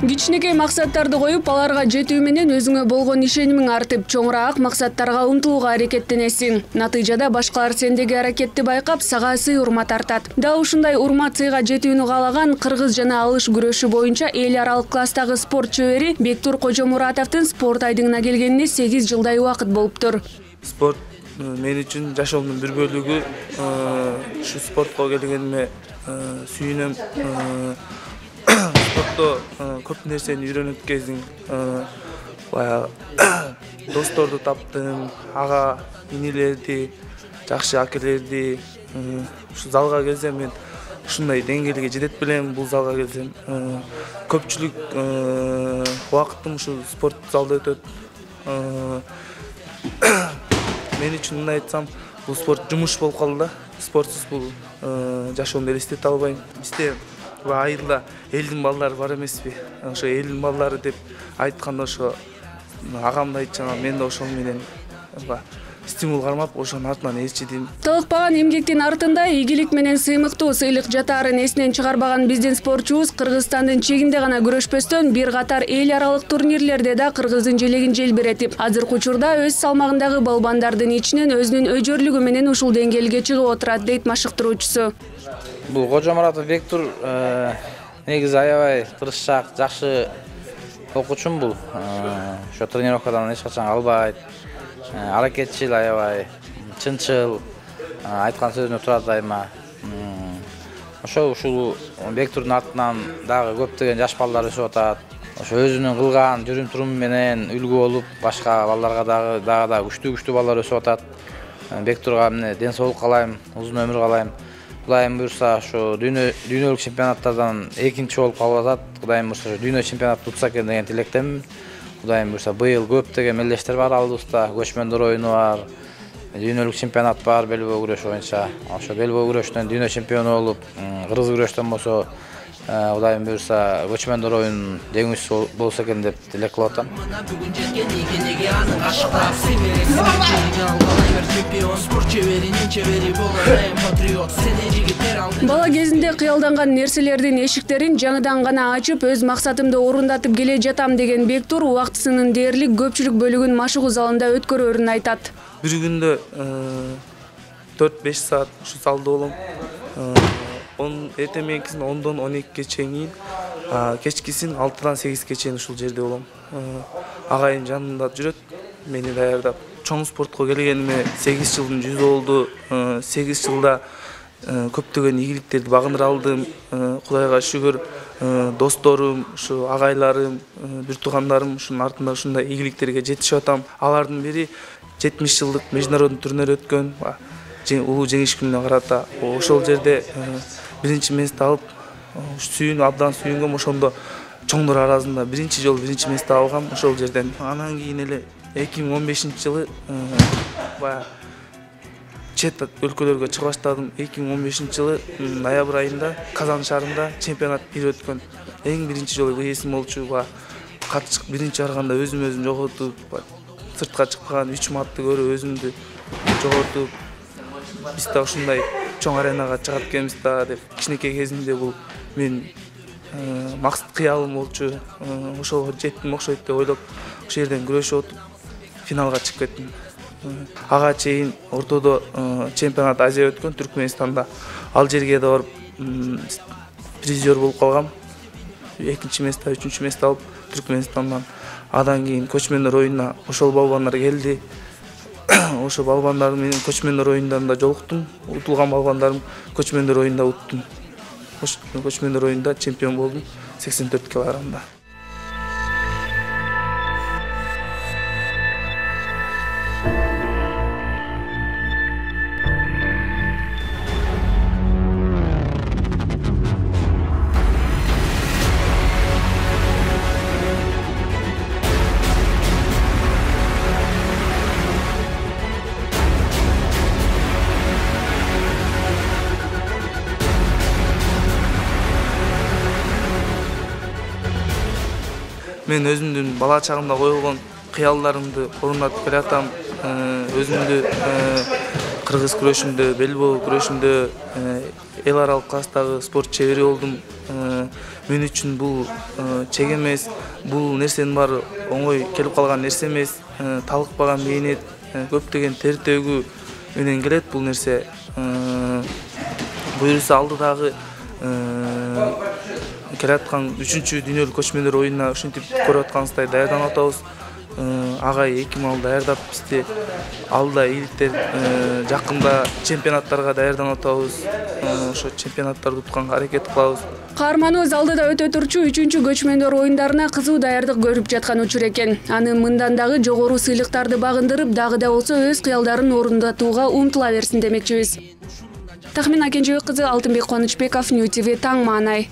Кичинекей максаттарды коюп, аларга жетүү менен өзүңө болгон ишенимиң артып, чоңураак максаттарга умтулууга аракеттенесиң. Натыйжада башкалар сендеги аракетти байкап, сага сый урмат артат. Дал ушундай урмат сыйга жетүүнү каалаган кыргыз жана алыш күрөшү боюнча эл аралык класстагы спорт чебери Бектур Кожомуратовдун спорт айдыңына келгенине 8 жылдай убакыт болуптур. Спорт мен үчүн жашоомдун бир бөлүгү. Ушу спортко келгениме сүйүнөм. Спортто көп нерсени үйрөнүп кездим. Баягы досторду таптым, ага инилерди, жакшы акелерди. Ушу залга келсем мен ушундай деңгээлге жетет белем. Бул залга келсем көпчүлүк убакытым ушу спорт залда өтөт. Мен үчүн мындай айтсам, бул спорт жумуш болуп калды да. Спортсуз бул жашоомду элестете албайм. Бизде айылда элдин балдары бар эмеспи? Ошо элдин балдары деп айтканда ошо агамды айтчана, мен да ошол менен стимул кармап, ошонун артынан ээрчидим. Толукпаган эмгектин артында ийгилик менен сыймыктуу сыйлык жатаарын эсинен чыгарбаган биздин спортчубуз Кыргызстандын чегинде гана күрөшпөстөн, бир катар эл аралык турнирлерде да кыргыздын желегин желбиретип, азыркы учурда өз салмагындагы балбандардын ичинен өзүнүн өжөрлүгү менен ушул деңгээлге чыгып отурат, дейт машыктыруучусу. Бул Кожомуратов Бектур негизи аябай тырышчаак, жакшы окуучум бул. Ошо тренировкадан эч качан калбайт. Аракетчил, аябай чынчыл, айткан сөзүнө турат дайыма. Ушул Бектурдун артынан дагы көптөгөн жаш балдар өсүп атат. Ошо өзүнүн кылган жүрүм-туруму менен үлгү болуп, башка балдарга дагы күчтүү балдар өсүп атат. Бектурга ден соолук каалайм, узун өмүр каалайм. Кудайым буйрса, ошо дүйнөлүк чемпионаттардан экинчи болуп калып атат. Кудайым буйрса, дүйнө чемпионаты утса экен деген тилектемин. Кудайым буйрса, быйыл көптөгөн мелдештер бар алдыбызда, көчмөндөр оюну бар, дүйнөлүк чемпионат бар белбөө күрөшү боюнча. Ошо белбөө күрөштөн дүйнө чемпиону болуп, кыргыз күрөштөн болсо, Кудайым буйрса, көчмөндөр оюнун жеңүүчүсү болсо экен деп тилек кылып атам. Бала кезинде кыялданган нерселердин эшиктерин жаңыдан гана ачып, өз максатымды орундатып келе жатам деген Бектур убактысынын дээрлик көпчүлүк бөлүгүн машыгуу залында өткөрөрүн айтат. Бир күндө 4-5 саат ушу залда болом. Эртең мененкисин 10-дон 12-ге чейин, кечкисин 6-дан 8-ге чейин ушул жерде болом. Агайым жанымда жүрөт, мени даярдап. Чоң спортко келгениме 8 жылдын жүзү болду. 8 жылда көптөгөн ийгиликтерди багындыра алдым. Кудайга шүгүр, досторум, ушу агайларым, бир туугандарым ушунун артында ушундай ийгиликтерге жетишип атам. Алардын бири 70 жылдык международный турнир өткөн, улуу жеңиш күнүнө карата. Ошол жерде биринчи месте алып, абдан сүйүнгөм. Ошондо чоңдор арасында биринчи жолу биринчи месте алгам ошол жерден. Анан кийин эле 2015-жылы чет өлкөлөргө чыга баштадым. 2015-жылы ноябрь айында Казан шаарында чемпионат бир өткөн. Эң биринчи жолу эсим болчу. Катышып биринчи барганда өзүм жоготуп, сыртка чыкпаган 3 матты көрүп өзүмдү жоготуп, биз да ушундай чоң аренага чыгат экенбиз да деп, кичинекей кезимде бул мен максат кыялым болчу. Ошого жеттим окшойт деп ойлоп, ошол жерден күрөшүп отуп финалга чыгып кеттим. Ага чейин ортодо чемпионат Азия өткөн Түркмөнстанда. Ал жерге да барып призер болуп калгам. 2-нчи месте, 3-нчү месте алып Түркмөнстандан. Адан кийин көчмөндөр оюнуна ошол балбандар келди. Ошо балбандар менен көчмөндөр оюндарында жолуктум. Утулган балбандарым көчмөндөр оюнунда уттум. Көчмөндөр оюнунда чемпион болдум 84 килограммда. Мен өзүмдүн бала чагымда койгон кыялдарымды орундатып келатам. Өзүмдү кыргыз күрөшүндө, белбоо күрөшүндө эл аралык класстагы спорт чебери болдум. Мен үчүн бул чек эмес, бул нерсенин баары оңой келип калган нерсе эмес. Талыкпаган мээнет, көптөгөн тер төгүү менен келет бул нерсе. Буюрса алдыдагы келаткан 3-чү дүйнөлүк көчмөндөр оюнуна ушинтип көрүп атканыбыздай даярданып атабыз. Агай 2 мал даярдап бизди алда ийгиликтер жакында чемпионаттарга даярданып атабыз. Ошо чемпионаттарды утканга аракет кылабыз. Каарманыбыз алдыда өтө турчу 3-чү көчмөндөр оюндарына кызуу даярдык көрүп жаткан учур экен. Аны мындан дагы жогору сыйлыктарды багындырып, дагы да болсо өз кыялдарын орундатууга умтула берсин демекчибиз. Тахмина Кенжебек кызы, Алтынбек Кубанычбеков, Нью ТВ, Таң Маанай.